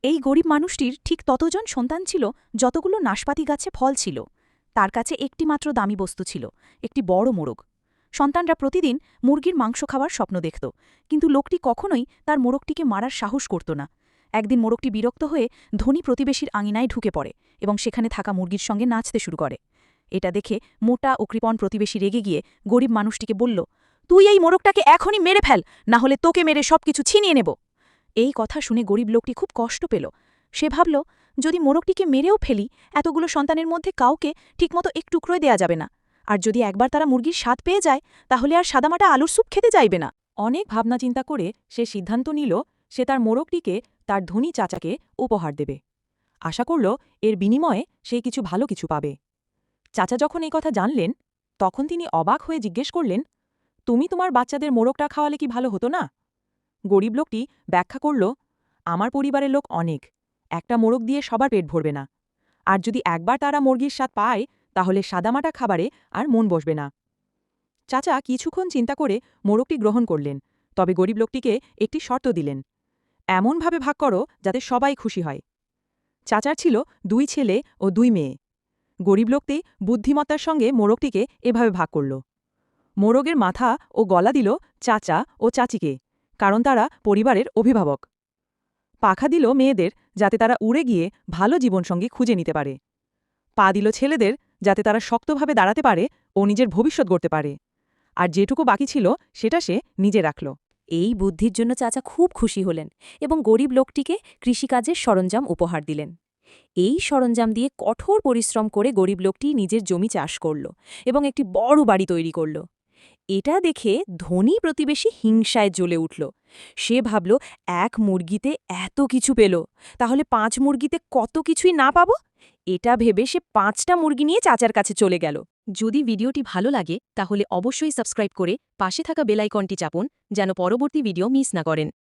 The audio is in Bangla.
এই গরিব মানুষটির ঠিক ততজন সন্তান ছিল যতগুলো নাশপাতি গাছে ফল ছিল। তার কাছে একটি মাত্র দামি বস্তু ছিল, একটি বড় মোরগ। সন্তানরা প্রতিদিন মুরগির মাংস খাওয়ার স্বপ্ন দেখত, কিন্তু লোকটি কখনোই তার মোরগটিকে মারার সাহস করত না। একদিন মোরগটি বিরক্ত হয়ে ধনী প্রতিবেশীর আঙিনায় ঢুকে পড়ে এবং সেখানে থাকা মুরগির সঙ্গে নাচতে শুরু করে। এটা দেখে মোটা ও কৃপণ প্রতিবেশী রেগে গিয়ে গরিব মানুষটিকে বলল, তুই এই মোরগটাকে এখনই মেরে ফেল, না হলে তোকে মেরে সবকিছু ছিনিয়ে নেব। এই কথা শুনে গরিব লোকটি খুব কষ্ট পেল। সে ভাবল, যদি মোরগটিকে মেরেও ফেলি, এতগুলো সন্তানের মধ্যে কাউকে ঠিকমতো এক টুকরোই দেয়া যাবে না। আর যদি একবার তারা মুরগির স্বাদ পেয়ে যায়, তাহলে আর সাদামাটা আলুর স্যুপ খেতে চাইবে না। অনেক ভাবনা চিন্তা করে সে সিদ্ধান্ত নিল সে তার মোরগটিকে তার ধনী চাচাকে উপহার দেবে। আশা করল এর বিনিময়ে সে কিছু ভালো কিছু পাবে। চাচা যখন এই কথা জানলেন, তখন তিনি অবাক হয়ে জিজ্ঞেস করলেন, তুমি তোমার বাচ্চাদের মোরগটা খাওয়ালে কি ভালো হতো না? গরিব লোকটি ব্যাখ্যা করল, আমার পরিবারের লোক অনেক, একটা মোরগ দিয়ে সবার পেট ভরবে না। আর যদি একবার তারা মুরগির স্বাদ পায়, তাহলে সাদামাটা খাবারে আর মন বসবে না। চাচা কিছুক্ষণ চিন্তা করে মোরগটি গ্রহণ করলেন, তবে গরিব লোকটিকে একটি শর্ত দিলেন, এমনভাবে ভাগ করো যাতে সবাই খুশি হয়। চাচার ছিল 2 ছেলে ও 2 মেয়ে। গরিব লোকটি বুদ্ধিমত্তার সঙ্গে মোরগটিকে এভাবে ভাগ করল। মোরগের মাথা ও গলা দিল চাচা ও চাচিকে, কারণ তারা পরিবারের অভিভাবক। পাখা দিল মেয়েদের, যাতে তারা উড়ে গিয়ে ভালো জীবনসঙ্গী খুঁজে নিতে পারে। পা দিল ছেলেদের, যাতে তারা শক্তভাবে দাঁড়াতে পারে ও নিজের ভবিষ্যৎ গড়তে পারে। আর যেটুকু বাকি ছিল সেটা সে নিজে রাখল। এই বুদ্ধির জন্য চাচা খুব খুশি হলেন এবং গরিব লোকটিকে কৃষিকাজের সরঞ্জাম উপহার দিলেন। এই সরঞ্জাম দিয়ে কঠোর পরিশ্রম করে গরিব লোকটি নিজের জমি চাষ করল এবং একটি বড় বাড়ি তৈরি করল। এটা দেখে ধনী প্রতিবেশী হিংসায় জ্বলে উঠল। সে ভাবল, এক মুরগিতে এত কিছু পেল, তাহলে 5 মুরগিতে কত কিছুই না পাব। এটা ভেবে সে 5টা মুরগি নিয়ে চাচার কাছে চলে গেল। যদি ভিডিওটি ভালো লাগে তাহলে অবশ্যই সাবস্ক্রাইব করে পাশে থাকা বেল আইকনটি চাপুন, যেন পরবর্তী ভিডিও মিস না করেন।